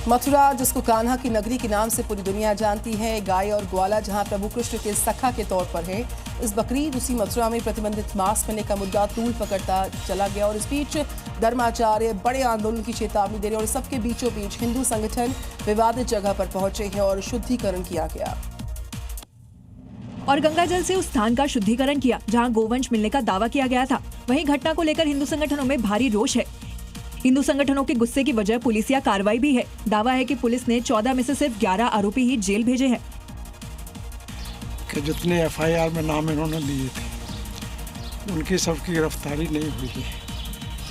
मथुरा, जिसको कान्हा की नगरी के नाम से पूरी दुनिया जानती है, गाय और ग्वाला जहां प्रभु कृष्ण के सखा के तौर पर है, इस बकरीद उसी मथुरा में प्रतिबंधित मांस मिलने का मुद्दा तूल पकड़ता चला गया और इस बीच धर्माचार्य बड़े आंदोलन की चेतावनी दे रहे और सबके बीचों बीच हिंदू संगठन विवादित जगह पर पहुंचे हैं और शुद्धिकरण किया गया और गंगाजल से उस स्थान का शुद्धिकरण किया जहां गोवंश मिलने का दावा किया गया था। वहीं घटना को लेकर हिंदू संगठनों में भारी रोष है। हिंदू संगठनों के गुस्से की वजह पुलिसिया कार्रवाई भी है। दावा है कि पुलिस ने 14 में से सिर्फ 11 आरोपी ही जेल भेजे हैं। कि जितने एफआईआर में नाम इन्होंने लिए थे उनकी सबकी गिरफ्तारी नहीं हुई है,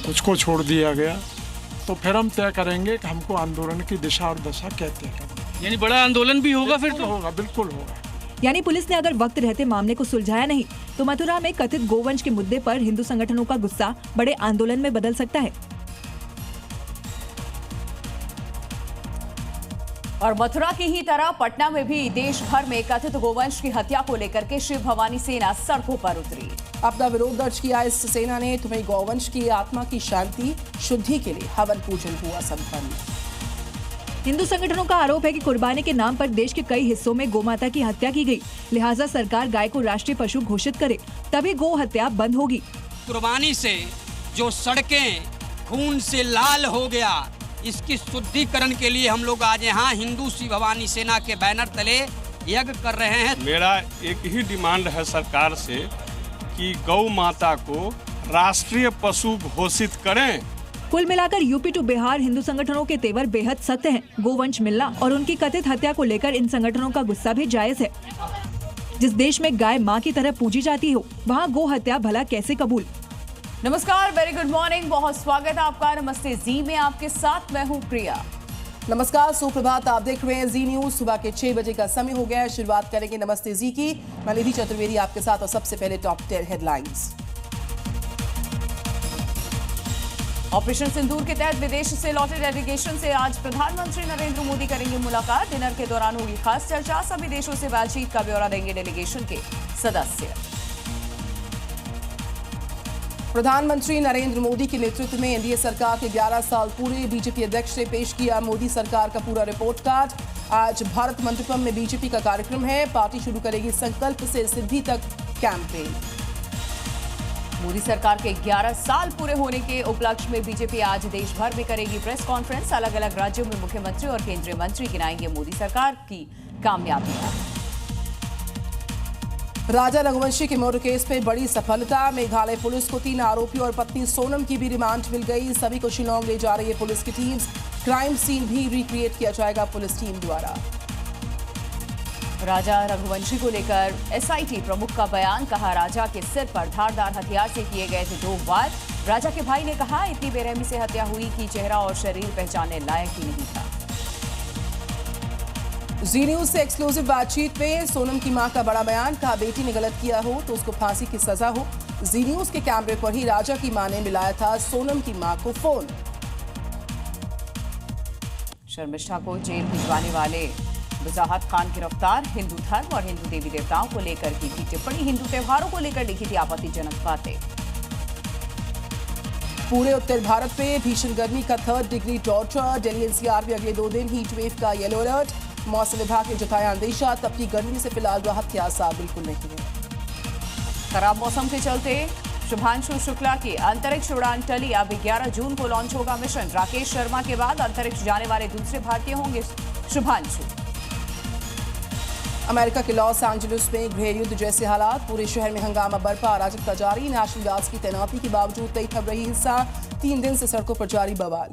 कुछ को छोड़ दिया गया। तो फिर हम तय करेंगे कि हमको आंदोलन की दिशा और दशा क्या तय करनी। यानी बड़ा आंदोलन भी होगा फिर तो? होगा, बिल्कुल होगा। यानी पुलिस ने अगर वक्त रहते मामले को सुलझाया नहीं तो मथुरा में कथित गोवंश के मुद्दे पर हिंदू संगठनों का गुस्सा बड़े आंदोलन में बदल सकता है। और मथुरा की ही तरह पटना में भी देश भर में कथित गोवंश की हत्या को लेकर के शिव भवानी सेना सड़कों पर उतरी। अपना विरोध दर्ज किया इस सेना ने। तुम्हें गौवंश की आत्मा की शांति शुद्धि के लिए हवन पूजन हुआ संपन्न। हिंदू संगठनों का आरोप है कि कुर्बानी के नाम पर देश के कई हिस्सों में गोमाता की हत्या की गई, लिहाजा सरकार गाय को राष्ट्रीय पशु घोषित करे तभी गो हत्या बंद होगी। कुर्बानी से जो सड़कें खून से लाल हो गया, इसकी शुद्धिकरण के लिए हम लोग आज यहाँ हिंदू शिव भवानी सेना के बैनर तले यज्ञ कर रहे हैं। मेरा एक ही डिमांड है सरकार से कि गौ माता को राष्ट्रीय पशु घोषित करें। कुल मिलाकर यूपी टू बिहार हिंदू संगठनों के तेवर बेहद सख्त हैं। गोवंश मिलना और उनकी कथित हत्या को लेकर इन संगठनों का गुस्सा भी जायज है। जिस देश में गाय माँ की तरह पूजी जाती हो, वहाँ गो हत्या भला कैसे कबूल। नमस्कार, वेरी गुड मॉर्निंग, बहुत स्वागत है आपका नमस्ते जी में। आपके साथ मैं हूँ प्रिया। नमस्कार, सुप्रभात। आप देख रहे हैं जी न्यूज। सुबह के 6 बजे का समय हो गया है। शुरुआत करेंगे नमस्ते जी की। मैं निधि चतुर्वेदी आपके साथ और सबसे पहले टॉप 10 हेडलाइंस। ऑपरेशन सिंदूर के तहत विदेश से लौटे डेलीगेशन से आज प्रधानमंत्री नरेंद्र मोदी करेंगे मुलाकात। डिनर के दौरान होगी खास चर्चा। सभी देशों से बातचीत का ब्यौरा देंगे डेलीगेशन के सदस्य। प्रधानमंत्री नरेंद्र मोदी के नेतृत्व में एनडीए सरकार के 11 साल पूरे। बीजेपी अध्यक्ष ने पेश किया मोदी सरकार का पूरा रिपोर्ट कार्ड। आज भारत मंडपम में बीजेपी का कार्यक्रम है। पार्टी शुरू करेगी संकल्प से सिद्धि तक कैंपेन। मोदी सरकार के 11 साल पूरे होने के उपलक्ष्य में बीजेपी आज देश भर में करेगी प्रेस कॉन्फ्रेंस। अलग अलग राज्यों में मुख्यमंत्री और केंद्रीय मंत्री गिनाएंगे मोदी सरकार की कामयाबियां। राजा रघुवंशी के मर्डर केस में बड़ी सफलता। मेघालय पुलिस को 3 आरोपी और पत्नी सोनम की भी रिमांड मिल गई। सभी को शिलोंग ले जा रही है पुलिस की टीम। क्राइम सीन भी रिक्रिएट किया जाएगा पुलिस टीम द्वारा। राजा रघुवंशी को लेकर एसआईटी प्रमुख का बयान। कहा, राजा के सिर पर धारदार हथियार से किए गए थे 2 वार। राजा के भाई ने कहा, इतनी बेरहमी से हत्या हुई कि चेहरा और शरीर पहचानने लायक ही नहीं था। जी न्यूज से एक्सक्लूसिव बातचीत में सोनम की मां का बड़ा बयान। कहा, बेटी ने गलत किया हो तो उसको फांसी की सजा हो। जी न्यूज के कैमरे पर ही राजा की मां ने मिलाया था सोनम की मां को फोन। शर्मिष्ठा को जेल भिजवाने वाले वजाहत खान गिरफ्तार। हिंदू धर्म और हिंदू देवी देवताओं को लेकर की थी टिप्पणी। हिंदू त्योहारों को लेकर लिखी थी आपत्तिजनक बातें। पूरे उत्तर भारत में भीषण गर्मी का 3rd degree torture. Delhi NCR में अगले 2 दिन हीट वेव का येलो अलर्ट। मौसम विभाग ने जताया अंदेशा। तपती गर्मी से फिलहाल राहत के आसार बिल्कुल नहीं है। खराब मौसम के चलते शुभांशु शुक्ला की अंतरिक्ष उड़ान टली। अब 11 जून को लॉन्च होगा मिशन। राकेश शर्मा के बाद अंतरिक्ष जाने वाले दूसरे भारतीय होंगे शुभांशु। अमेरिका के लॉस एंजलिस में गृह युद्ध जैसे हालात। पूरे शहर में हंगामा बरपा, अराजकता जारी। नेशनल गार्ड्स की तैनाती के बावजूद 23 रही हिस्सा। 3 दिन से सड़कों पर जारी बवाल।